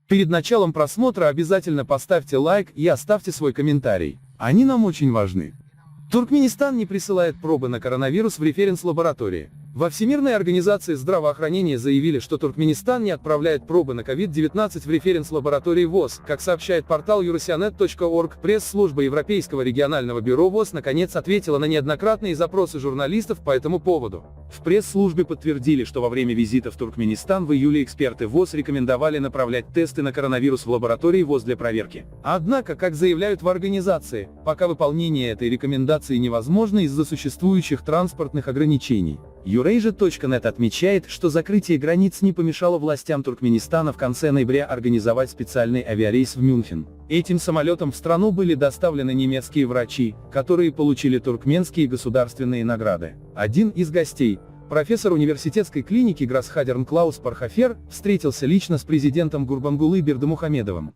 Перед началом просмотра обязательно поставьте лайк и оставьте свой комментарий. Они нам очень важны. Туркменистан не присылает пробы на коронавирус в референс-лаборатории. Во Всемирной организации здравоохранения заявили, что Туркменистан не отправляет пробы на COVID-19 в референс-лаборатории ВОЗ. Как сообщает портал eurasianet.org, пресс-служба Европейского регионального бюро ВОЗ наконец ответила на неоднократные запросы журналистов по этому поводу. В пресс-службе подтвердили, что во время визита в Туркменистан в июле эксперты ВОЗ рекомендовали направлять тесты на коронавирус в лаборатории ВОЗ для проверки. Однако, как заявляют в организации, пока выполнение этой рекомендации невозможно из-за существующих транспортных ограничений. Eurasia.net отмечает, что закрытие границ не помешало властям Туркменистана в конце ноября организовать специальный авиарейс в Мюнхен. Этим самолетом в страну были доставлены немецкие врачи, которые получили туркменские государственные награды. Один из гостей, профессор университетской клиники Грасхадерн Клаус Пархофер, встретился лично с президентом Гурбангулы Бердымухамедовым.